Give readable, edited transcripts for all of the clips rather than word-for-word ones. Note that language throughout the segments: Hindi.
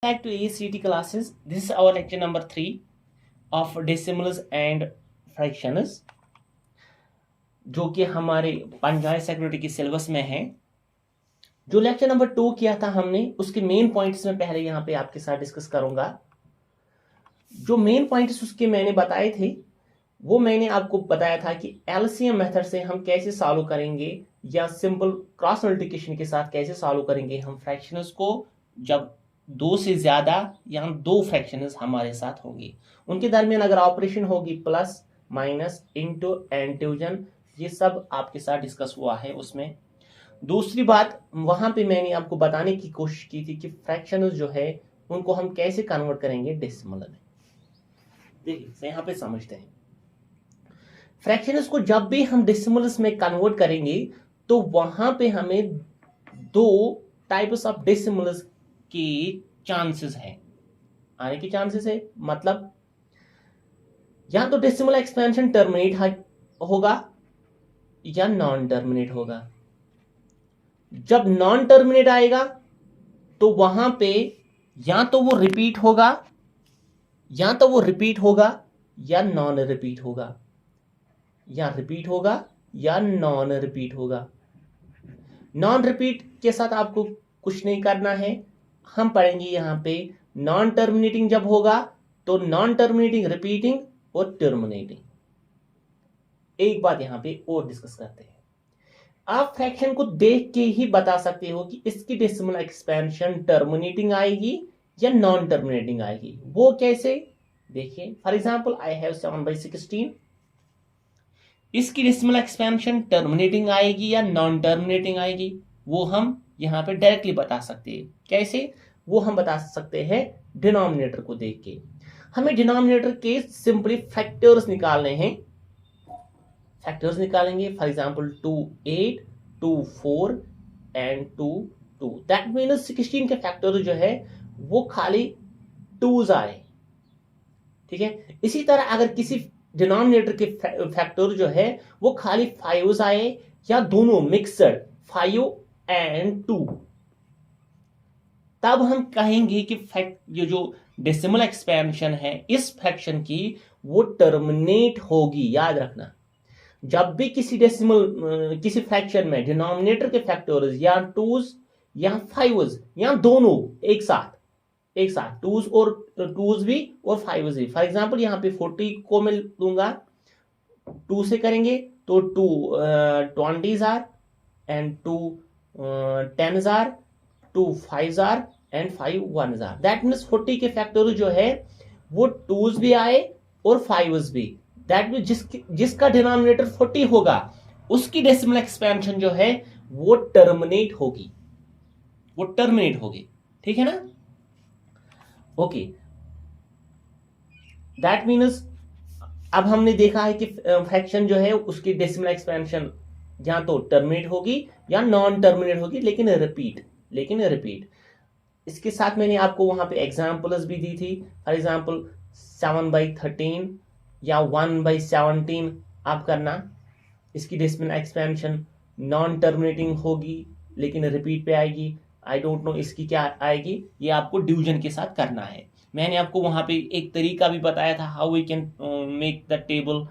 Back to ACT classes. This is our lecture number 3 of decimals and fractions, जो कि हमारे पंचायत सेक्रेटरी की सिलेबस में है। जो लेक्चर नंबर 2 किया था हमने, उसके मेन पॉइंट्स में पहले यहाँ पे आपके साथ डिस्कस करूंगा। जो मेन पॉइंट्स उसके मैंने बताए थे, वो मैंने आपको बताया था कि एलसीएम मेथड से हम कैसे सॉल्व करेंगे या सिंपल क्रॉस मल्टीप्लिकेशन के साथ कैसे सॉल्व करेंगे हम फ्रैक्शंस को, जब दो से ज्यादा या दो फ्रैक्शंस हमारे साथ होंगे, उनके दरमियान अगर ऑपरेशन होगी plus minus into and division, ये सब आपके साथ डिस्कस हुआ है उसमें। दूसरी बात, वहां पे मैंने आपको बताने की कोशिश की थी कि फ्रैक्शंस जो है उनको हम कैसे कन्वर्ट करेंगे डेसिमल में। देखिए यहाँ पे समझते हैं, फ्रैक्शंस को जब भी हम डेसिमल्स में कन्वर्ट करेंगे तो वहां पे हमें दो टाइप्स ऑफ डेसिमल्स की चांसेस है, आने की चांसेस है। मतलब या तो डेसिमल एक्सपेंशन टर्मिनेट होगा या नॉन टर्मिनेट होगा। जब नॉन टर्मिनेट आएगा तो वहां पे या तो वो रिपीट होगा या नॉन रिपीट होगा, या रिपीट होगा या नॉन रिपीट होगा। नॉन रिपीट के साथ आपको कुछ नहीं करना है, हम पढ़ेंगे यहाँ पे नॉन टर्मिनेटिंग जब होगा तो नॉन टर्मिनेटिंग, रिपीटिंग और टर्मिनेटिंग। एक बात यहाँ पे और डिस्कस करते हैं। आप फ्रैक्शन को देख के ही बता सकते हो कि इसकी डेसिमल एक्सपेंशन टर्मिनेटिंग आएगी या नॉन टर्मिनेटिंग आएगी। वो कैसे, देखिए फॉर एग्जांपल आई हैव 7/16, इसकी डेसिमल एक्सपेंशन टर्मिनेटिंग आएगी या नॉन टर्मिनेटिंग आएगी, वो हम यहाँ पे डायरेक्टली बता सकते हैं। कैसे, वो हम बता सकते हैं डिनोमिनेटर को देख के। हमें डिनोमिनेटर के सिंपली फैक्टर्स निकालने हैं, फैक्टर्स निकालेंगे। For example 2 8, 2 4 and 2 2, that means 16 के फैक्टर जो है वो खाली 2s आए, ठीक है। इसी तरह अगर किसी डिनोमिनेटर के फैक्टर जो है वो खाली 5s आए या दोनों मिक्सड 5 एंड 2, तब हम कहेंगे कि ये जो डेसिमल एक्सपेंशन है इस फ्रैक्शन की वो टर्मिनेट होगी। याद रखना, जब भी किसी किसी फ्रैक्शन में डिनोमिनेटर के फैक्टर्स या 2s या 5s या दोनों एक साथ 2s और 2s भी और 5s भी। फॉर एग्जांपल यहाँ पे 40 को मैं लूंगा, 2 से करेंगे तो 2 20s are and 2 10s are, 2 5s are and 5 1s are. That means 40 के फैक्टर जो है वो 2s भी आए और 5s भी। दैट मीन्स जिसका डिनोमिनेटर 40 होगा उसकी डेसिमल एक्सपेंशन जो है वो टर्मिनेट होगी, ठीक है ना। ओके, दैट मीन्स अब हमने देखा है कि फ्रैक्शन जो है उसकी डेसिमल एक्सपेंशन या तो टर्मिनेट होगी या नॉन टर्मिनेट होगी, लेकिन रिपीट। इसके साथ मैंने आपको वहां पे एग्जांपल्स भी दी थी। फॉर एग्जांपल 7/13 या 1/17 आप करना, इसकी डेसिमल एक्सपेंशन नॉन टर्मिनेटिंग होगी लेकिन रिपीट पे आएगी। आई डोंट नो इसकी क्या आएगी, ये आपको डिवीजन के साथ करना है। मैंने आपको वहां पे एक तरीका भी बताया था, how we can make the table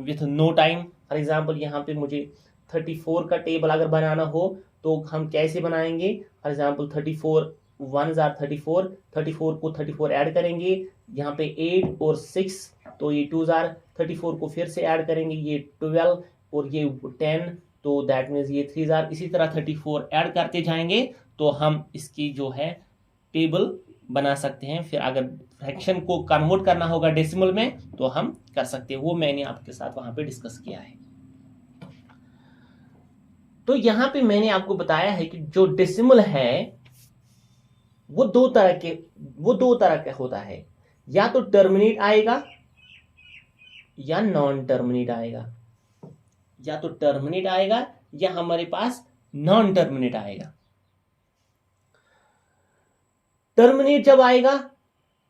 with no time. For example यहाँ पे मुझे 34 का टेबल अगर बनाना हो तो हम कैसे बनाएंगे। फॉर एग्जांपल 34 1s आर 34 को 34 ऐड करेंगे, यहाँ पे 8 और 6 तो ये 2s आर, 34 को फिर से ऐड करेंगे, ये 12 और ये 10 तो दैट मीन्स ये 3s आर। इसी तरह 34 ऐड करते जाएंगे तो हम इसकी जो है टेबल बना सकते हैं। फिर अगर फ्रैक्शन को कन्वर्ट करना होगा डेसिमल में तो हम कर सकते हैं, वो मैंने आपके साथ वहां पे डिस्कस किया है। तो यहां पे मैंने आपको बताया है कि जो डेसिमल है वो दो तरह के होता है, या तो टर्मिनेट आएगा या नॉन टर्मिनेट आएगा, या हमारे पास नॉन टर्मिनेट आएगा। टर्मिनेट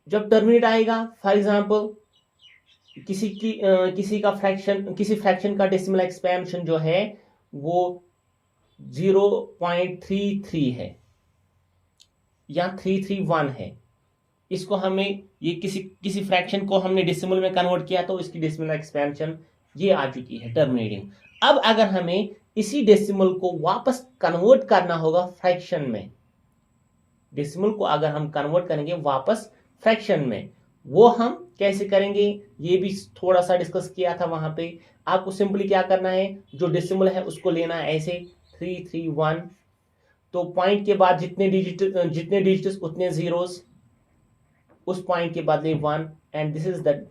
जब टर्मिनेट आएगा, फॉर एग्जांपल किसी फ्रैक्शन का डेसिमल एक्सपेंशन जो है वो 0.33 है, यहाँ 331 है, इसको हमें ये किसी फ्रैक्शन को हमने डेसिमल में कन्वर्ट किया तो इसकी डेसिमल एक्सपेंशन ये आ चुकी है टर्मिनेटिंग। अब अगर हमें इसी डेसिमल को वापस कन्वर्ट करना होगा फ्रैक्शन में, डेसिमल को अगर हम कन्वर्ट करेंगे वापस फ्रैक्शन में, वो हम कैसे करेंगे ये भी थोड़ा सा डिस्कस किया था वहां पे। आपको सिंपली क्या करना है, जो डेसिमल है उसको लेना है ऐसे 331, तो पॉइंट के बाद जितने डिजिट्स उतने जीरोस, उस पॉइंट के बाद 1, and this is the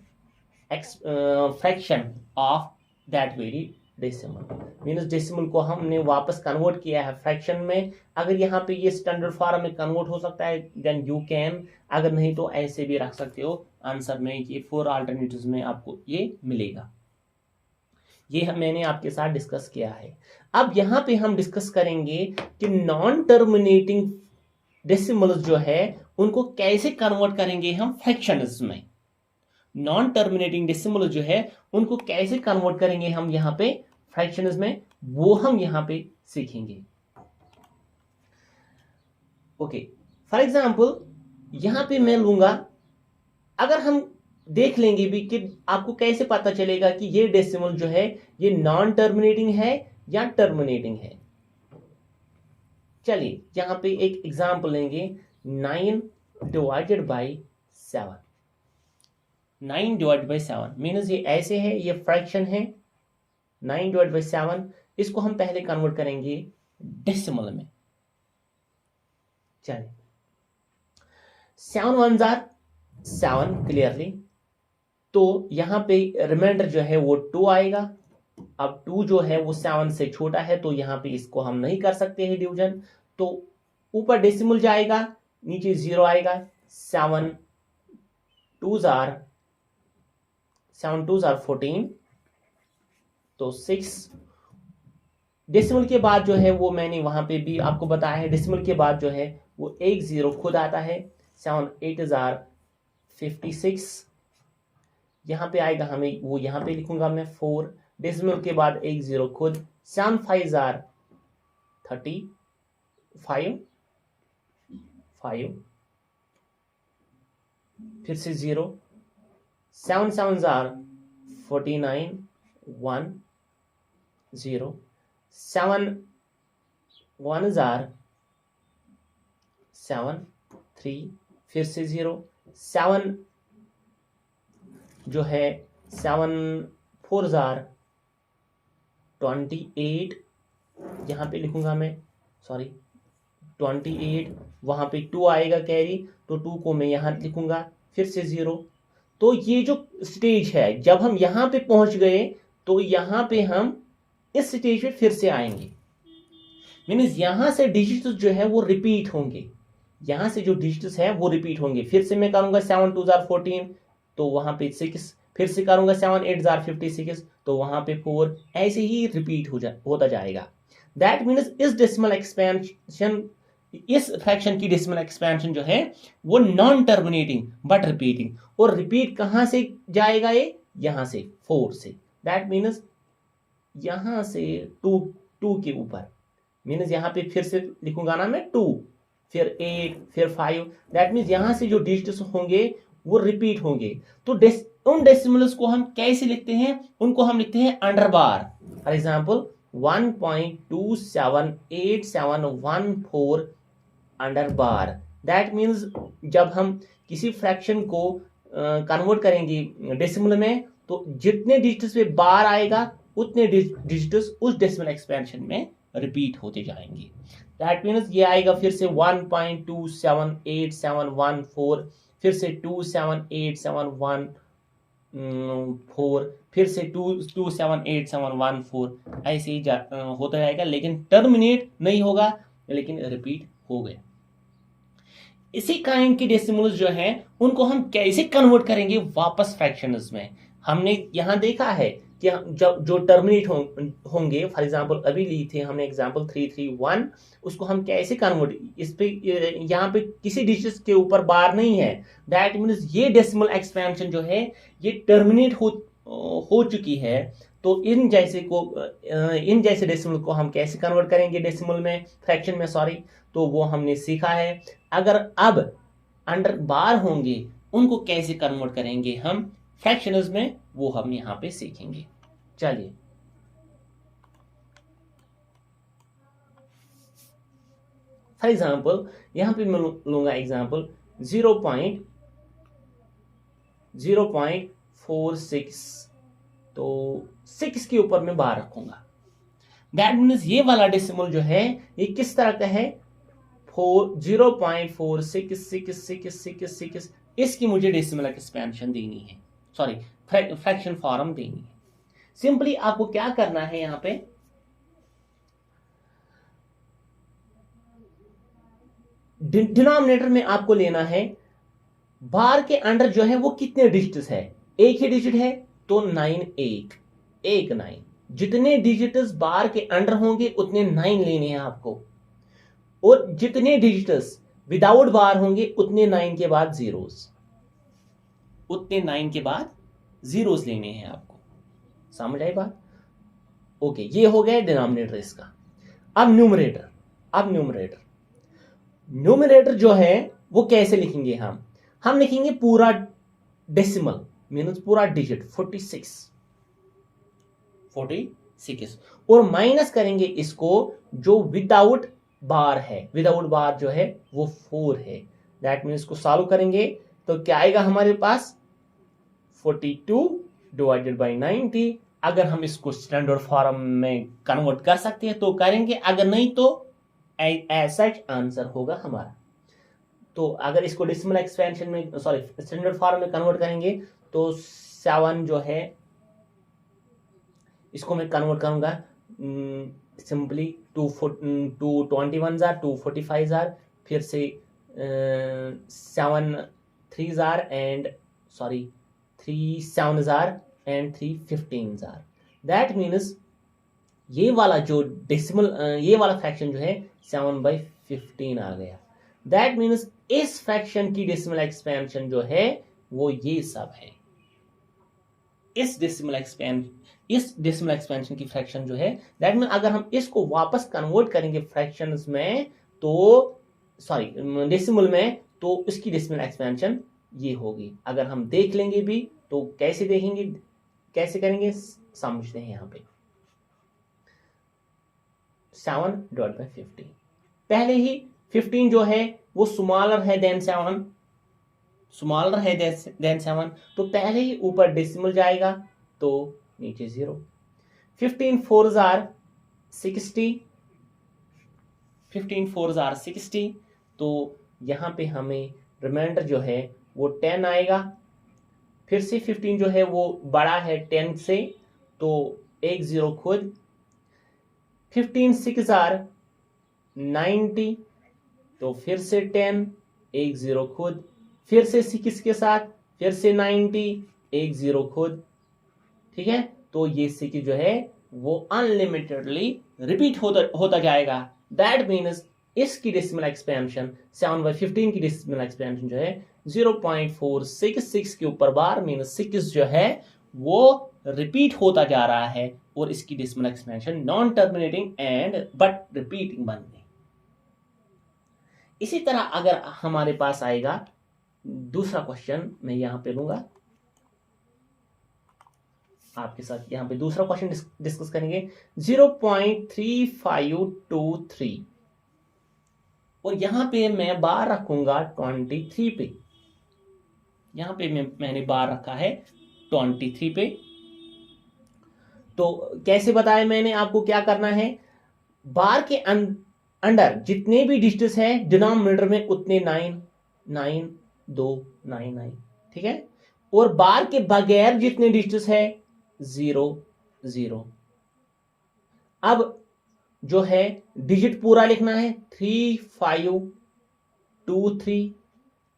fraction of that very decimal. Means decimal को हमने वापस कन्वर्ट किया है फ्रैक्शन में। अगर यहाँ पे ये स्टैंडर्ड फॉर्म में कन्वर्ट हो सकता है देन यू कैन, अगर नहीं तो ऐसे भी रख सकते हो आंसर में, ये 4 अल्टरनेटिव्स में आपको ये मिलेगा। ये मैंने आपके साथ डिस्कस किया है। अब यहाँ पे हम डिस्कस करेंगे कि नॉन टर्मिनेटिंग डेसिमल्स जो है उनको कैसे कन्वर्ट करेंगे हम फ्रैक्शंस में। नॉन टर्मिनेटिंग डेसिमल जो है उनको कैसे कन्वर्ट करेंगे हम यहाँ पे फ्रैक्शंस में, वो हम यहाँ पे सीखेंगे। ओके, फॉर एग्जांपल यहाँ पे मैं लूंगा, अगर हम देख लेंगे भी कि आपको कैसे पता चलेगा कि ये डेसिमल जो है ये नॉन टर्मिनेटिंग है या टर्मिनेटिंग है। चलिए यहाँ पे एक एग्जांपल लेंगे, 9 divided by 7। 9 divide by 7 means ये ऐसे है, ये फ्रैक्शन है 9 डिवाइड बाई 7। इसको हम पहले कन्वर्ट करेंगे डेसिमल में। चलिए 7 1s are 7 क्लियरली, तो यहां पे रिमाइंडर जो है वो 2 आएगा। अब 2 जो है वो 7 से छोटा है तो यहां पे इसको हम नहीं कर सकते हैं डिवीजन, तो ऊपर डेसिमल जाएगा, नीचे 0 आएगा। 7 2s are 14, तो 6 डेसिमल के बाद जो है वो मैंने वहां पे भी आपको बताया है, डेसिमल के बाद जो है वो एक 0 खुद आता है। 7 8s are 56, यहां पे आएगा हमें, वो यहां पे लिखूंगा मैं 4, डेसिमल के बाद एक 0 खुद। 7 5s are 35, 5 फिर से 0। 7 7s are 49, 1 0। 7 1s are 7 3 फिर से 0। 7 जो है 7 4s are 28, यहाँ पे लिखूंगा मैं, सॉरी 28, वहां पे 2 आएगा कैरी, तो 2 को मैं यहाँ लिखूंगा, फिर से 0। तो ये जो स्टेज है, जब हम यहाँ पे पहुंच गए तो यहाँ पे हम इस स्टेज पे फिर से आएंगे। मीन्स यहां से डिजिट्स जो है वो रिपीट होंगे, यहां से जो डिजिट्स है वो रिपीट होंगे। फिर से मैं करूंगा 7 2s are 14, तो वहां पे 6, फिर से करूंगा 7 8s are 56, तो वहां पे 4, ऐसे ही रिपीट होता जाएगा। दैट मीन्स इस डेसिमल एक्सपेंशन, इस फ्रैक्शन की डेसिमल एक्सपेंशन जो है वो नॉन टर्मिनेटिंग बट रिपीटिंग, और रिपीट कहां से जाएगा, ये यहां से 4 से। दैट मीन्स यहां से 2 के ऊपर, मीन्स यहां पे फिर से लिखूंगा ना मैं 2, फिर 8, फिर 5। दैट मीन्स यहां से जो डिजिट्स होंगे वो रिपीट होंगे। तो उन डेसिमल्स को हम कैसे लिखते हैं, उनको हम लिखते हैं under bar. For example 1.27871 under bar. That means जब हम किसी फ्रैक्शन को कन्वर्ट करेंगे डेसिमल में, तो जितने डिजिट्स पे बार आएगा उतने डिजिट्स उस डेसिमल एक्सपेंशन में रिपीट होते जाएंगे। दैट मीन्स ये आएगा फिर से 1.27871 फिर से 27871 फिर से 27871 ऐसे ही होता जाएगा, लेकिन टर्मिनेट नहीं होगा, लेकिन रिपीट हो गया। इसी काइंड के डेसिमल्स जो हैं उनको हम कैसे कन्वर्ट करेंगे वापस फ्रैक्शंस में। हमने यहां देखा है कि जब जो टर्मिनेट होंगे, फॉर एग्जांपल अभी ली थे हमने एग्जांपल 331, उसको हम कैसे कन्वर्ट, इस पे यहाँ पे किसी डिजिट के ऊपर बार नहीं है। दैट मीन्स ये डेसिमल एक्सपेंशन जो है ये टर्मिनेट हो चुकी है, तो इन जैसे डेसिमल को हम कैसे कन्वर्ट करेंगे डेसिमल में, फ्रैक्शन में सॉरी, तो वो हमने सीखा है। अगर अब अंडर बार होंगे उनको कैसे कन्वर्ट करेंगे हम फ्रैक्शंस में, वो हम यहां पे सीखेंगे। चलिए फॉर एग्जाम्पल यहां पे मैं लूंगा एग्जाम्पल 0.46, तो 6 के ऊपर मैं बार रखूंगा। दैट मीन्स ये वाला डेसिमल जो है ये किस तरह का है, 0.466666, इसकी मुझे डेसिमल एक्सपेंशन देनी है, सॉरी फ्रैक्शन फॉर्म देनी है। सिंपली आपको क्या करना है, यहां पे डिनोमिनेटर में आपको लेना है बार के अंडर जो है वो कितने डिजिट्स है, एक ही डिजिट है तो 9 एक 9, जितने डिजिट्स बार के अंडर होंगे उतने 9 लेने हैं आपको, और जितने डिजिट्स विदाउट बार होंगे उतने 9 के बाद जीरोस, उतने 9 के बाद जीरोस लेने हैं आपको। समझ आई बात? ओके, ये हो गया डिनोमिनेटर इसका। अब न्यूमरेटर जो है वो कैसे लिखेंगे हम लिखेंगे पूरा डेसिमल मीन्स पूरा डिजिट 46 और माइनस करेंगे इसको जो विदाउट बार है, विदाउट बार जो है वो 4 है। दैट मीन्स इसको सॉल्व करेंगे तो क्या आएगा हमारे पास, 42 डिवाइडेड बाई 90। अगर हम इसको स्टैंडर्ड फॉर्म में कन्वर्ट कर सकते हैं तो करेंगे, अगर नहीं तो एज सच आंसर होगा हमारा। तो अगर इसको डेसिमल एक्सपेंशन में सॉरी स्टैंडर्ड फॉर्म में कन्वर्ट करेंगे तो 7 जो है इसको मैं कन्वर्ट करूंगा सिंपली 221 245, फिर से 7 3 and sorry 3 7 and 3 15। That means ये वाला जो डेसिमल ये वाला फ्रैक्शन जो है 7/15 आ गया। दैट मीन्स इस फ्रैक्शन की डेसिमल एक्सपेंशन जो है वो ये सब है। इस डेसिमल एक्सपेंशन की फ्रैक्शन जो है, दैट मीन अगर हम इसको वापस कन्वर्ट करेंगे फ्रैक्शंस में तो सॉरी डेसिमल में, तो इसकी डेसिमल एक्सपेंशन ये होगी। अगर हम देख लेंगे भी तो कैसे देखेंगे, कैसे करेंगे समझते हैं। यहां पे 7/15, पहले ही 15 जो है वो स्मॉलर है देन 7, तो पहले ही ऊपर डेसिमल जाएगा तो नीचे 0। 15 4 60, तो यहां पे हमें रिमाइंडर जो है वो 10 आएगा। फिर से 15 जो है वो बड़ा है 10 से, तो एक 0 खुद। 15 6 90, तो फिर से 10 एक 0 खुद, फिर से 6 के साथ फिर से 90 एक 0 खुद। ठीक है, तो ये 6 जो है वो अनलिमिटेडली रिपीट होता जाएगा। दैट मीन्स इसकी डेसिमल एक्सपेंशन 7/15 की डेसिमल एक्सपेंशन जो है 0.466 के ऊपर बार मीन्स 6 जो है वो रिपीट होता जा रहा है, और इसकी decimal expansion non terminating and but repeating बन गई। इसी तरह अगर हमारे पास आएगा दूसरा क्वेश्चन, मैं यहां पे लूंगा आपके साथ, यहां पे दूसरा क्वेश्चन डिस्कस करेंगे 0.3523, और यहां पे मैं बार रखूंगा 23 पे। यहां पे मैंने बार रखा है 23 पे। तो कैसे बताया मैंने आपको क्या करना है, बार के अंडर जितने भी डिजिट्स है डिनोमिनेटर में उतने 9 9 2 9 9, ठीक है, और बार के बगैर जितने डिजिट्स है 0 0। अब जो है डिजिट पूरा लिखना है 3 5 2 3।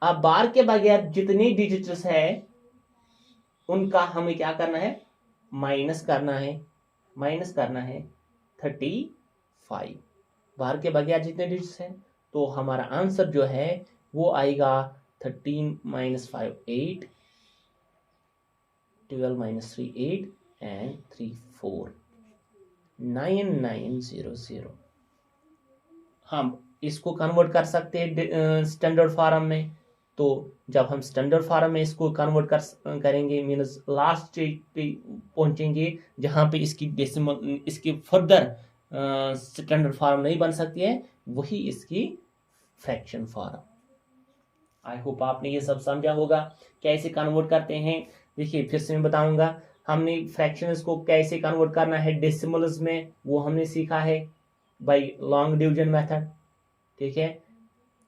अब बार के बगैर जितने डिजिट्स है उनका हमें क्या करना है, माइनस करना है 35। बार के बगैर जितने डिजिट्स हैं, तो हमारा आंसर जो है वो आएगा 13 - 5 8, 12 - 3 8, एंड 34 9900। हम इसको कन्वर्ट कर सकते हैं स्टैंडर्ड फॉर्म में। तो जब हम स्टैंडर्ड फॉर्म में इसको कन्वर्ट करेंगे मीन्स लास्ट स्टेज पे पहुंचेंगे जहां पे इसकी डेसिमल इसकी फर्दर स्टैंडर्ड फॉर्म नहीं बन सकती है, वही इसकी फ्रैक्शन फॉर्म। आई होप आपने ये सब समझा होगा कैसे कन्वर्ट करते हैं। देखिए फिर से मैं बताऊंगा, हमने फ्रैक्शंस को कैसे कन्वर्ट करना है डेसिमल्स में, वो हमने सीखा है बाय लॉन्ग डिवीजन मेथड। ठीक है,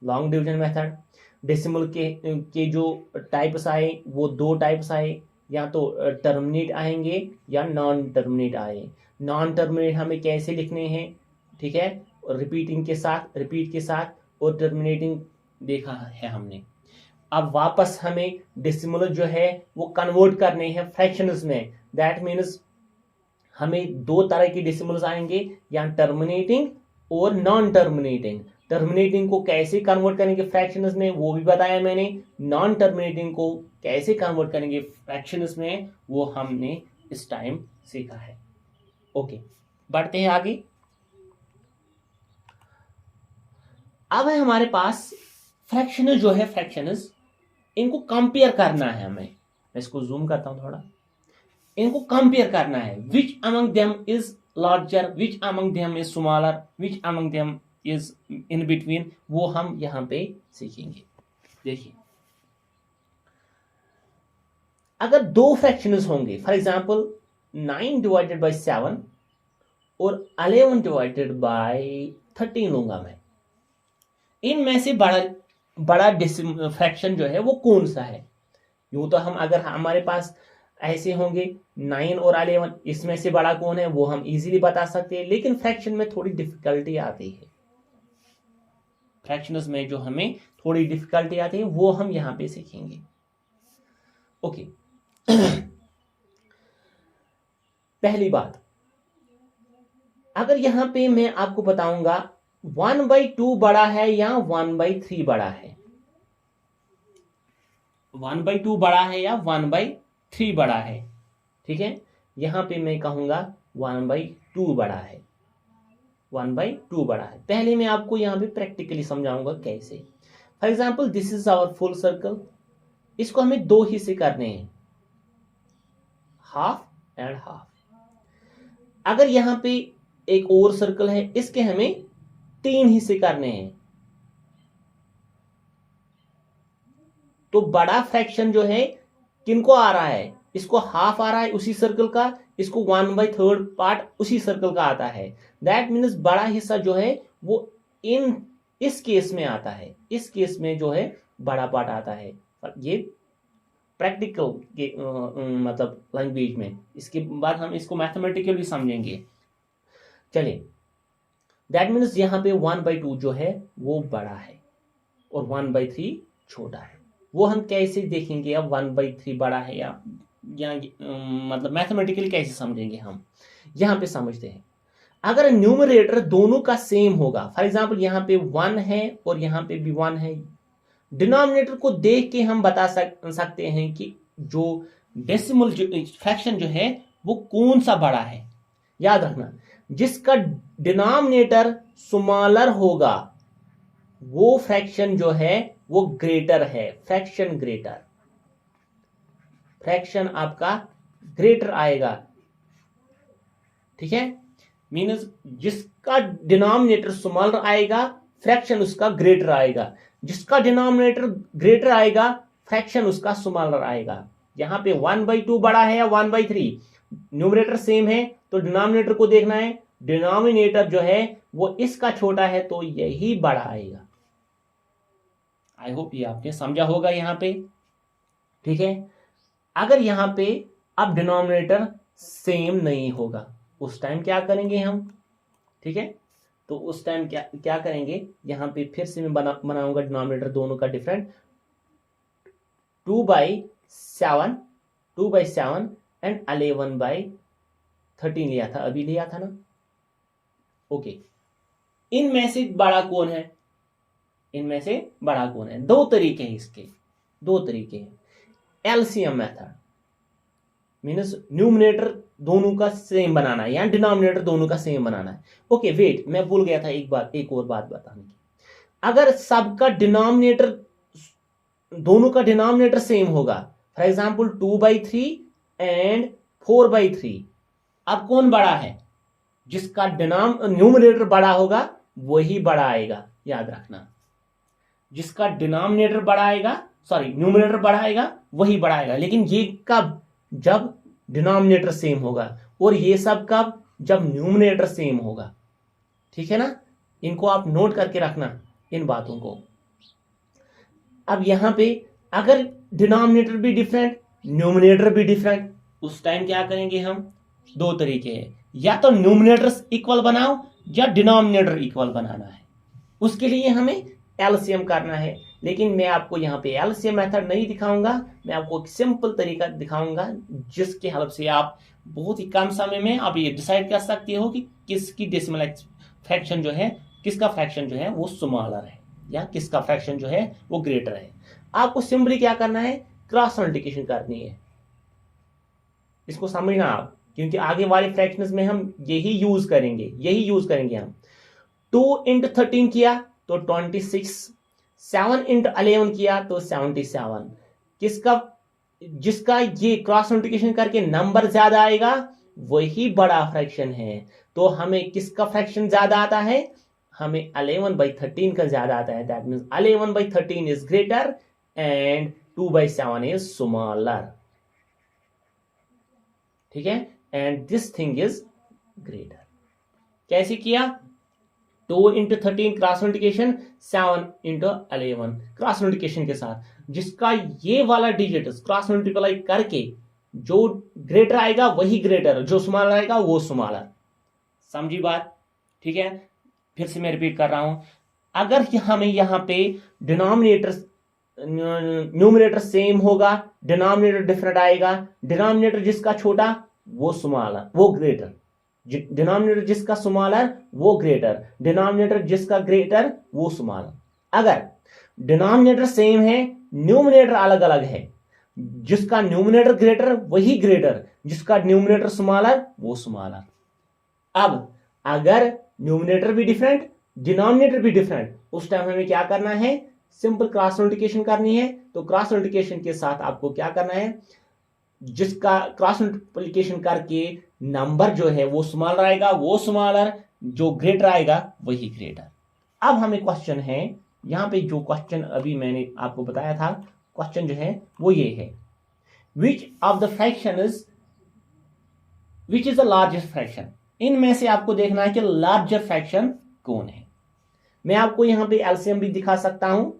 लॉन्ग डिवीजन मेथड। डेसिमल के जो टाइप्स आए वो दो टाइप्स आए, या तो टर्मिनेट आएंगे या नॉन टर्मिनेट आए। नॉन टर्मिनेट हमें कैसे लिखने हैं, ठीक है, रिपीट के साथ, और टर्मिनेटिंग देखा है हमने। अब वापस हमें डेसिमल जो है वो कन्वर्ट करने हैं फ्रैक्शंस में। दैट मीन्स हमें दो तरह की डेसिमल्स आएंगे, या टर्मिनेटिंग और नॉन टर्मिनेटिंग। टर्मिनेटिंग को कैसे कन्वर्ट करेंगे फ्रैक्शंस में वो भी बताया मैंने, नॉन टर्मिनेटिंग को कैसे कन्वर्ट करेंगे फ्रैक्शंस में वो हमने इस टाइम सीखा है। ओके, बढ़ते हैं आगे। अब है हमारे पास फ्रैक्शंस जो है, फ्रैक्शंस इनको कंपेयर करना है हमें। मैं इसको जूम करता हूं थोड़ा। इनको कंपेयर करना है, which among them is larger, which among them is smaller, which among them is in between, वो हम यहां पे सीखेंगे। देखिए, अगर दो फ्रैक्शंस होंगे, फॉर एग्जांपल 9 डिवाइडेड बाय 7 और 11 डिवाइडेड बाय 13 लूंगा मैं, इनमें से बड़ा फ्रैक्शन जो है वो कौन सा है। यूं तो हम अगर हमारे पास ऐसे होंगे 9 और 11, इसमें से बड़ा कौन है वो हम इजीली बता सकते हैं, लेकिन फ्रैक्शन में थोड़ी डिफिकल्टी आती है। फ्रैक्शंस में जो हमें थोड़ी डिफिकल्टी आती है वो हम यहां पे सीखेंगे। ओके पहली बात, अगर यहां पे मैं आपको बताऊंगा 1/2 बड़ा है या 1/3 बड़ा है, 1/2 बड़ा है या 1/3 बड़ा है, ठीक है, यहां पे मैं कहूंगा 1/2 बड़ा है, 1/2 बड़ा है। पहले मैं आपको यहां पे प्रैक्टिकली समझाऊंगा कैसे। For example this is our full circle, इसको हमें दो हिस्से करने हैं, हाफ एंड हाफ। अगर यहां पे एक और सर्कल है, इसके हमें 3 हिस्से करने हैं, तो बड़ा फ्रैक्शन जो है किनको आ रहा है, इसको हाफ आ रहा है उसी सर्कल का, इसको 1/3 पार्ट उसी सर्कल का आता है। दैट मीन्स बड़ा हिस्सा जो है वो इस केस में आता है, इस केस में जो है बड़ा पार्ट आता है। ये प्रैक्टिकल के मतलब लैंग्वेज में, इसके बाद हम इसको मैथमेटिकल भी समझेंगे। चलिए, दैट मीन्स यहां पे 1/2 जो है वो बड़ा है और 1/3 छोटा है। वो हम कैसे देखेंगे, अब 1/3 बड़ा है या मतलब मैथमेटिकली कैसे समझेंगे हम, यहां पे समझते हैं। अगर न्यूमरेटर दोनों का सेम होगा, फॉर एग्जांपल यहां पे 1 है और यहां पे भी 1 है, डिनोमिनेटर को देख के हम बता सकते हैं कि जो डेसिमल फ्रैक्शन जो है वो कौन सा बड़ा है। याद रखना, जिसका डिनोमिनेटर स्मॉलर होगा वो फ्रैक्शन जो है वो ग्रेटर है, फ्रैक्शन ग्रेटर, फ्रैक्शन आपका ग्रेटर आएगा। ठीक है, मीन्स जिसका डिनोमिनेटर स्मॉलर आएगा फ्रैक्शन उसका ग्रेटर आएगा, जिसका डिनोमिनेटर ग्रेटर आएगा फ्रैक्शन उसका स्मॉलर आएगा। यहां पे 1/2 बड़ा है या 1/3, न्यूमरेटर सेम है तो डिनोमिनेटर को देखना है, डिनोमिनेटर जो है वो इसका छोटा है तो यही बड़ा आएगा। आई होप ये आपने समझा होगा यहां पे। ठीक है, अगर यहां पे अब डिनोमिनेटर सेम नहीं होगा उस टाइम क्या करेंगे हम, ठीक है, तो उस टाइम क्या करेंगे, यहां पे फिर से मैं बनाऊंगा डिनोमिनेटर दोनों का डिफरेंट, 2/7 एंड 11/13 लिया था, अभी लिया था ना। ओके, इनमें से बड़ा कौन है, इनमें से बड़ा कौन है, दो तरीके हैं इसके, दो तरीके हैं। एलसीएम मेथड, मीन्स न्यूमरेटर दोनों का सेम बनाना है या डिनोमिनेटर दोनों का सेम बनाना है। ओके वेट, मैं भूल गया था एक और बात बताने की। अगर सबका डिनोमिनेटर, दोनों का डिनोमिनेटर सेम होगा, फॉर एग्जाम्पल 2/3 एंड 4/3, अब कौन बड़ा है? जिसका न्यूमरेटर बड़ा होगा वही बड़ा आएगा, याद रखना। जिसका डिनोमिनेटर बड़ा आएगा, सॉरी न्यूमरेटर बड़ा आएगा वही बड़ा आएगा। लेकिन ये कब? जब डिनोमिनेटर सेम होगा। और ये सब कब? जब न्यूमरेटर सेम होगा। ठीक है ना? इनको आप नोट करके रखना, इन बातों को। अब यहां पे अगर डिनोमिनेटर भी डिफरेंट, न्यूमरेटर भी डिफरेंट, उस टाइम क्या करेंगे हम? दो तरीके हैं, या तो न्यूमरेटर इक्वल बनाओ या डिनोमिनेटर इक्वल बनाना है। उसके लिए हमें एलसीएम करना है। लेकिन मैं आपको यहाँ पे एलसीएम मेथड नहीं दिखाऊंगा, मैं आपको एक सिंपल तरीका दिखाऊंगा जिसके हेल्प से आप बहुत ही कम समय में आप ये डिसाइड कर सकते हो कि किसकी डेसिमल फ्रैक्शन जो है, किसका फ्रैक्शन जो है वो स्मॉलर है या किसका फ्रैक्शन जो है वो ग्रेटर है। आपको सिंपली क्या करना है? क्रॉस मल्टीप्लिकेशन करनी है। इसको समझना आप, क्योंकि आगे वाले फ्रैक्शंस में हम यही यूज करेंगे हम। 2 × 13 किया तो 26, 7 × 11 किया तो 77। जिसका ये क्रॉस मल्टीप्लिकेशन करके नंबर ज्यादा आएगा वही बड़ा फ्रैक्शन है। तो हमें किसका फ्रैक्शन ज्यादा आता है? हमें 11/13 का ज्यादा आता है। That means 11/13 is greater and 2/7 is smaller. ठीक है? And this thing is greater. कैसे किया? 2 × 13 क्रॉस मल्टीप्लिकेशन, 7 × 11 क्रॉस मल्टीप्लिकेशन के साथ। जिसका ये वाला डिजिट क्रॉस मल्टीप्लाई करके जो ग्रेटर आएगा वही ग्रेटर, जो स्मॉलर आएगा वो स्मॉलर। समझी बात? ठीक है, फिर से मैं रिपीट कर रहा हूं। अगर हमें यहां पे डिनोमिनेटर न्यूमरेटर सेम होगा, डिनोमिनेटर डिफरेंट आएगा। डिनोमिनेटर जिसका छोटा वो स्मॉलर, वो ग्रेटर। डिनोमिनेटर जिसका स्मॉलर वो ग्रेटर, डिनोमिनेटर जिसका ग्रेटर वो स्मॉलर। अगर डिनोमिनेटर सेम है, न्यूमरेटर अलग अलग है, जिसका न्यूमरेटर ग्रेटर वही ग्रेटर, जिसका न्यूमरेटर स्मॉलर वो स्मॉलर। अब अगर न्यूमरेटर भी डिफरेंट, डिनोमिनेटर भी डिफरेंट, उस टाइम हमें क्या करना है? सिंपल क्रॉस मल्टीप्लिकेशन करनी है। तो क्रॉस मल्टीप्लिकेशन के साथ आपको क्या करना है? जिसका क्रॉस मल्टीप्लिकेशन करके नंबर जो है वो स्मॉलर आएगा वो स्मॉलर, जो ग्रेटर आएगा वही ग्रेटर। अब हमें क्वेश्चन है, यहां पे जो क्वेश्चन अभी मैंने आपको बताया था, क्वेश्चन जो है वो ये है, which of the fraction is which is the largest fraction. इनमें से आपको देखना है कि लार्जर फ्रैक्शन कौन है। मैं आपको यहां पे एलसीएम भी दिखा सकता हूं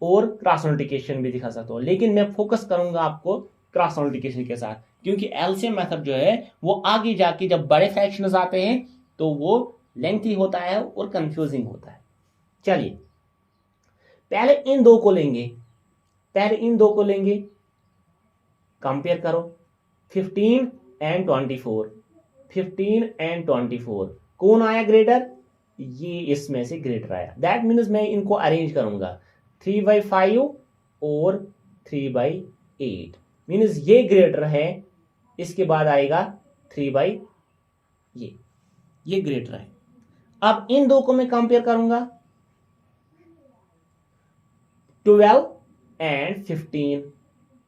और क्रॉस मल्टीप्लिकेशन भी दिखा सकता हूं, लेकिन मैं फोकस करूंगा आपको क्रॉस मल्टीप्लिकेशन के साथ, क्योंकि एलसीएम मेथड जो है वो आगे जाके जब बड़े फ्रैक्शंस आते हैं तो वो लेंथी होता है और कंफ्यूजिंग होता है। चलिए पहले इन दो को लेंगे, कंपेयर करो। 15 एंड 24, 15 एंड 24 कौन आया ग्रेटर? ये इसमें से ग्रेटर आया। दैट मीन्स मैं इनको अरेंज करूंगा 3/5 और 3/8, मीन्स ये ग्रेटर है, इसके बाद आएगा 3/, ये ग्रेटर है। अब इन दो को मैं कंपेयर करूंगा, 12 एंड 15,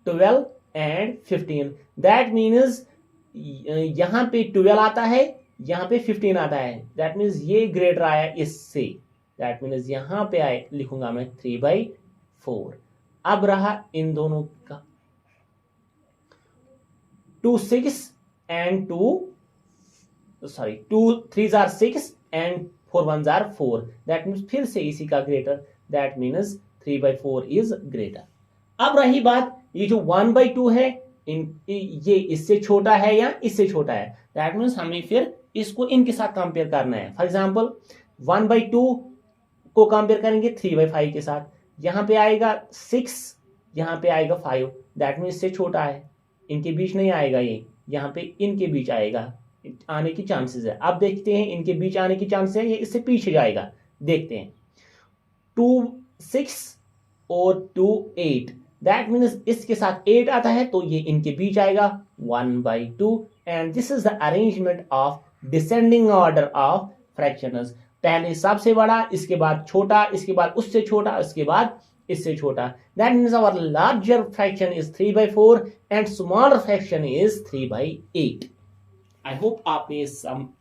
12 एंड 15। दैट मीन्स यहां पे 12 आता है, यहां पे 15 आता है। दैट मीन्स ये ग्रेटर आया इससे। दैट मीन्स यहां पे आए, लिखूंगा मैं 3/4। अब रहा इन दोनों का 2 6 and 2 3s are 6 and 4 1s are 4। That means फिर से इसी का greater, that means 3/4 is greater. अब रही बात ये जो 1/2 है, ये इससे छोटा है या इससे छोटा है। दैट मीन्स हमें फिर इसको इनके साथ कंपेयर करना है। फॉर एग्जांपल 1/2 को कंपेयर करेंगे 3/5 के साथ। यहां पे आएगा 6, यहां पे आएगा 5। दैट मीन्स इससे छोटा है, इनके बीच नहीं आएगा, ये यहां पे इनके बीच आएगा, आने की चांसेस है। अब देखते हैं इनके बीच आने की चांसेस है, ये इससे पीछे जाएगा। देखते हैं 2 6 और 2 8। दैट मीन्स इसके साथ 8 आता है तो ये इनके बीच आएगा 1/2 and this is the arrangement of descending order of fractions. पहले सबसे बड़ा, इसके बाद छोटा, इसके बाद उससे छोटा, इसके बाद इससे छोटा। That means our larger fraction is 3/4 and smaller fraction is 3/8। I hope आपने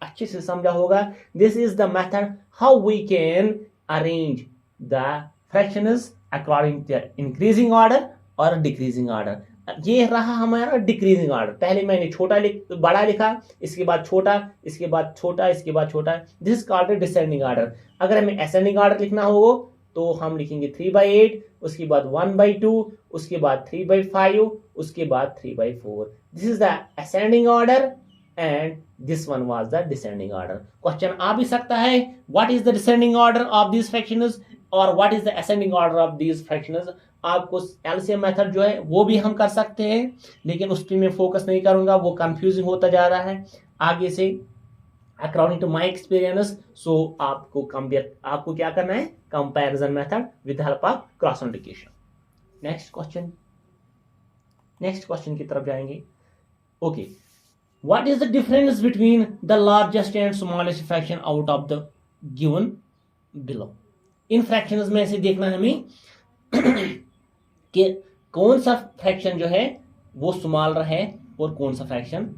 अच्छे से समझा होगा। This is the method how we can arrange the fractions according to increasing order और डिक्रीजिंग ऑर्डर। ये रहा हमारा डिक्रीजिंग ऑर्डर। पहले मैंने बड़ा लिखा, इसके बाद छोटा, इसके बाद छोटा, इसके बाद छोटा। This is called descending order. अगर हमें असेंडिंग ऑर्डर लिखना हो तो हम लिखेंगे 3/8, उसके बाद 1/2, उसके बाद 3/5, उसके बाद 3/4। This is the ascending order and this one was the descending order. Question आ भी सकता है, what is the descending order of this fractions और what is the ascending order of this fractions. आपको एलसीएम मेथड जो है वो भी हम कर सकते हैं, लेकिन उस पर मैं फोकस नहीं करूंगा, वो कंफ्यूजिंग होता जा रहा है आगे से अकॉर्डिंग टू माई एक्सपीरियंस। सो आपको क्या करना है, comparison method with help of cross multiplication. Next question की तरफ जाएंगे। Okay, what is the difference between the largest and smallest fraction out of the given below. In fractions में से देखना है हमें कि कौन सा फ्रैक्शन जो है वो स्मॉलर है और कौन सा फ्रैक्शन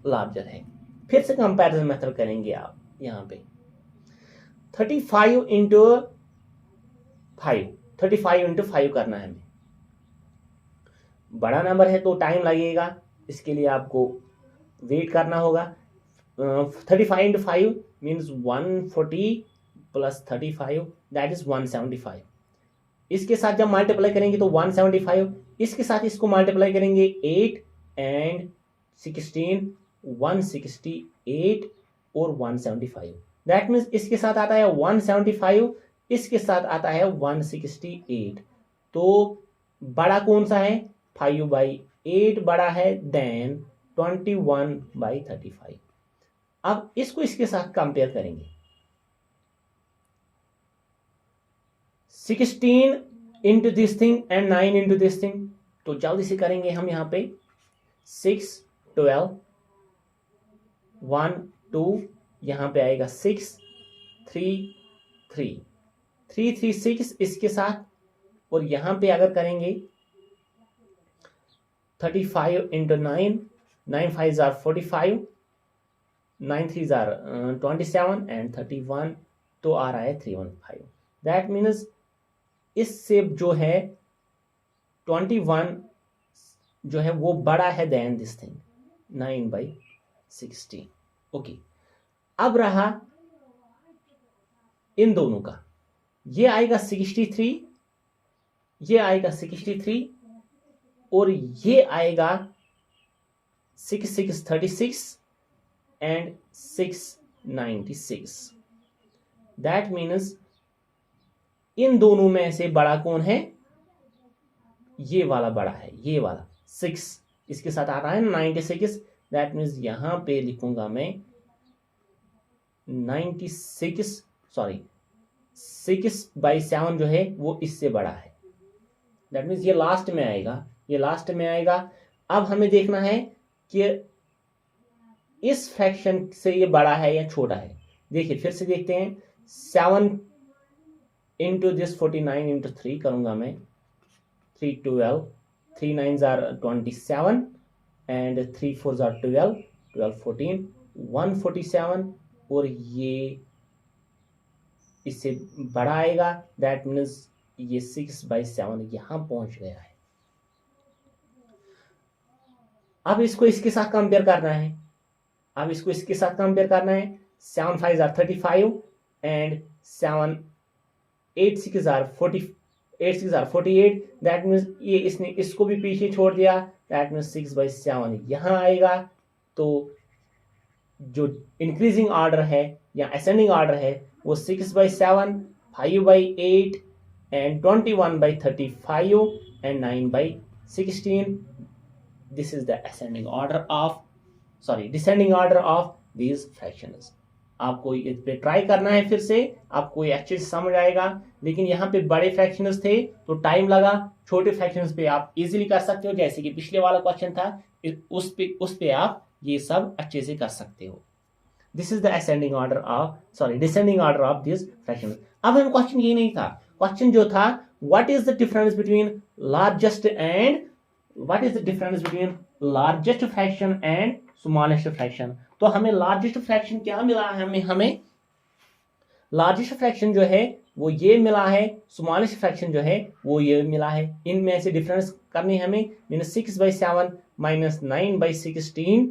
लार्जर है। फिर से कंपैरिजन मेथड करेंगे आप यहां पे 35 इंटू 5 करना है हमें। बड़ा नंबर है तो टाइम लगेगा, इसके लिए आपको वेट करना होगा। 35 into 5 means 140 plus 35 that is 175। इसके साथ जब मल्टीप्लाई करेंगे तो 175, इसके साथ इसको मल्टीप्लाई करेंगे 8 एंड 16 168 और 175। दैट मीन्स इसके साथ आता है 175, इसके साथ आता है 168। तो बड़ा कौन सा है, 5/8 बड़ा है देन 21/35। अब इसको इसके साथ कंपेयर करेंगे। 16 into this thing and 9 into this thing, तो जल्दी से करेंगे हम यहां पे 6 12 1 2, यहां पे आएगा 6 3 3 3 3 6 इसके साथ, और यहां पे अगर करेंगे 35 इंटू 9 9 5 आर 45 9 3 आर 27 एंड 31, तो आ रहा है 315। दैट मीन्स इससे जो है 21 जो है वो बड़ा है देन दिस थिंग 9/16। ओके, अब रहा इन दोनों का, ये आएगा 63, ये आएगा 63 और ये आएगा 6 6 36 एंड 6 96। दैट मीन्स इन दोनों में से बड़ा कौन है, ये वाला बड़ा है, ये वाला 6 इसके साथ आ रहा है 96। दैट मीन्स यहां पे लिखूंगा मैं 96 सॉरी 6/7 जो है वो इससे बड़ा है। दैट मीन्स ये लास्ट में आएगा, ये लास्ट में आएगा। अब हमें देखना है कि इस फ्रैक्शन से ये बड़ा है या छोटा है। देखिए फिर से देखते हैं, 7 इंटू दिस 49 इंटू 3 करूंगा मैं, 3 12 3 9 आर 27 एंड 3 4 आर 12 12 14 147, और ये इससे बड़ा आएगा। दैट मीन्स ये 6/7 यहां पहुंच गया है। अब इसको इसके साथ कंपेयर करना है, अब इसको इसके साथ कंपेयर करना है। 7 5 are 35 and 7 8 6 are 48। That means ये इसने इसको भी पीछे छोड़ दिया। दैट मीन्स 6/7 यहां आएगा। तो जो इंक्रीजिंग ऑर्डर है या असेंडिंग ऑर्डर है वो 6/7 5/8 and 21/35 and 9/16। This is the descending order of these fractions. आपको इस पे ट्राई करना है, फिर से आपको ये अच्छे से समझ आएगा। लेकिन यहाँ पे बड़े फ्रैक्शंस थे तो टाइम लगा, छोटे फ्रैक्शंस पे आप इजीली कर सकते हो, जैसे कि पिछले वाला क्वेश्चन था, उस पे आप ये सब अच्छे से कर सकते हो। This is the descending order of this fraction. अब हम क्वेश्चन ये नहीं था, क्वेश्चन जो था what is the difference between largest fraction and smallest fraction. तो हमें लार्जेस्ट फ्रैक्शन क्या मिला है, हमें लार्जेस्ट फ्रैक्शन जो है वो ये मिला है, स्मॉलेस्ट फ्रैक्शन जो है वो ये मिला है। इनमें से डिफरेंस करनी हमें, मीन 6/7 माइनस 9/16।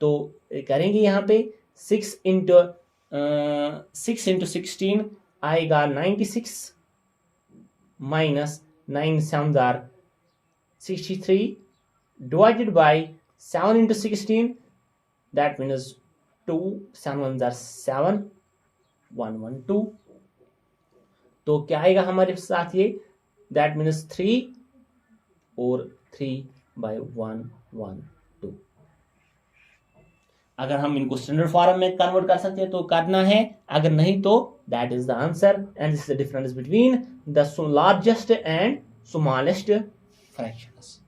तो करेंगे यहाँ पे 6 इंटू 16 आएगा 96 minus 9 7 63 divided by 7 into 16, that means 2 7 1 7 112। तो क्या आएगा हमारे साथ ये, that means 3 और 3/112। अगर हम इनको स्टैंडर्ड फॉर्म में कन्वर्ट कर सकते हैं तो करना है, अगर नहीं तो that is the answer. And this is the difference between the largest and smallest fractions.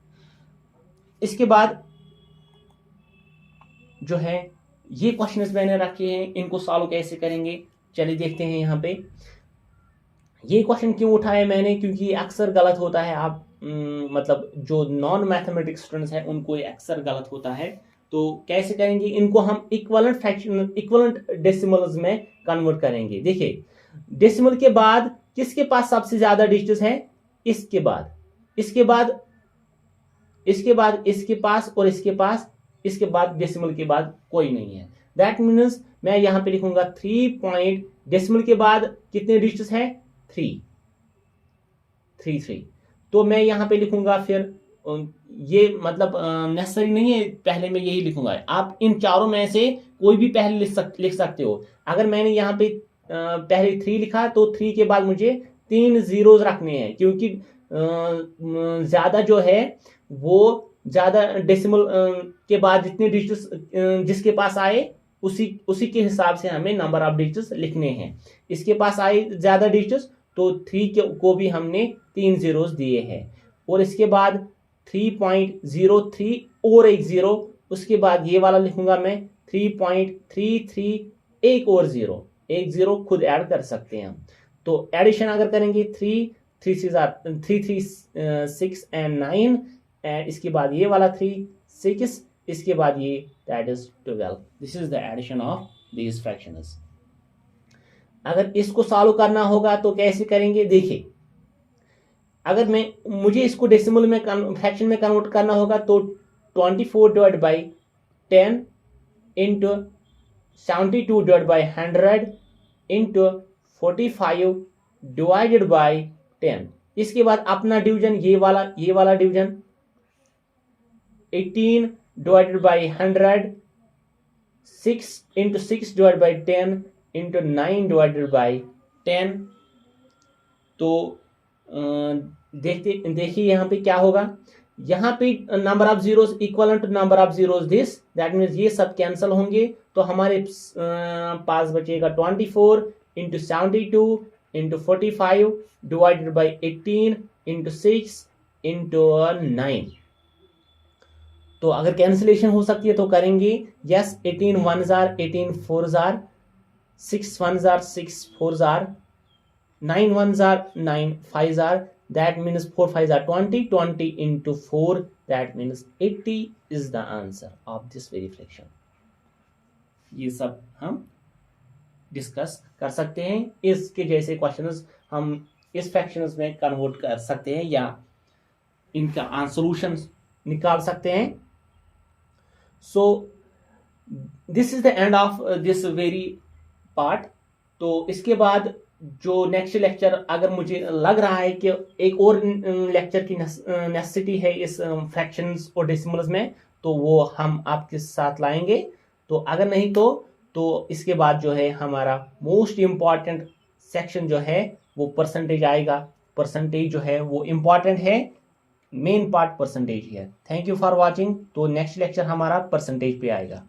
इसके बाद जो है ये क्वेश्चंस मैंने रखे हैं, इनको सॉल्व कैसे करेंगे चलिए देखते हैं। यहाँ पे ये क्वेश्चन क्यों उठाया मैंने, क्योंकि ये अक्सर गलत होता है। आप मतलब जो नॉन मैथमेटिक्स स्टूडेंट्स हैं उनको ये अक्सर गलत होता है। तो कैसे करेंगे इनको, हम इक्वलेंट डेसिमल्स में कन्वर्ट करेंगे। देखिए डेसिमल के बाद किसके पास सबसे ज्यादा डिजिट्स है, इसके बाद इसके पास और इसके बाद डेसिमल के बाद कोई नहीं है। दैट मीन्स मैं यहां पे लिखूंगा 3 डेसिमल के बाद कितने डिजिट्स है, 3। तो मैं यहां पे लिखूंगा, फिर ये मतलब नेसेसरी नहीं है पहले मैं यही लिखूंगा, आप इन चारों में से कोई भी पहले लिख सकते हो। अगर मैंने यहाँ पे पहले 3 लिखा तो 3 के बाद मुझे 3 जीरोज रखने हैं, क्योंकि ज्यादा जो है वो ज्यादा डेसिमल के बाद जितने डिजिट्स जिसके पास आए उसी के हिसाब से हमें नंबर ऑफ डिजिट्स लिखने हैं। इसके पास आए ज्यादा डिजिट्स तो 3 को भी हमने 3 जीरोज दिए हैं, और इसके बाद 3.03 और एक जीरो, उसके बाद ये वाला लिखूंगा मैं 3.33 एक और जीरो, एक जीरो खुद ऐड कर सकते हैं हम। तो एडिशन अगर करेंगे 3 6 एंड 9, एंड इसके बाद ये वाला 3 6, इसके बाद ये that is 12। This is the addition of these fractions. अगर इसको सॉल्व करना होगा तो कैसे करेंगे, देखिए अगर मुझे इसको डेसिमल में फ्रैक्शन में कन्वर्ट करना होगा तो 24/10 इंटू 72/100 इंटू 45 डिवाइडेड बाई 10। इसके बाद अपना डिवीजन ये वाला डिवीजन 18/100 6 इंटू 6/10 इंटू 9/10। तो देखिए यहाँ पे क्या होगा, यहाँ पे number of zeros equal to number of zeros this, that means ये सब कैंसिल होंगे। तो हमारे पास बचेगा 24 into 72 into 45 divided by 18 into 6 into 9। तो अगर कैंसिलेशन हो सकती है तो करेंगे, yes 18 1s are 18 4s are 6 1s are 6 4s are 9 1s are 9 5s are, that means 4 5s are 20 into 4, that means 80 is the answer of this very fraction। ये सब हम डिस्कस कर सकते हैं, इसके जैसे क्वेश्चंस हम इस फ्रैक्शंस में कन्वर्ट कर सकते हैं या इनका सॉल्यूशन निकाल सकते हैं। So this is the end of this very part. तो इसके बाद जो नेक्स्ट लेक्चर, अगर मुझे लग रहा है कि एक और लेक्चर की नेसेसिटी है इस फ्रैक्शंस और डेसिमल्स में, तो वो हम आपके साथ लाएंगे। तो अगर नहीं तो इसके बाद जो है हमारा मोस्ट इम्पॉर्टेंट सेक्शन जो है वो परसेंटेज आएगा। परसेंटेज जो है वो इम्पॉर्टेंट है, मेन पार्ट परसेंटेज है। Thank you for watching. तो नेक्स्ट लेक्चर हमारा परसेंटेज पे आएगा।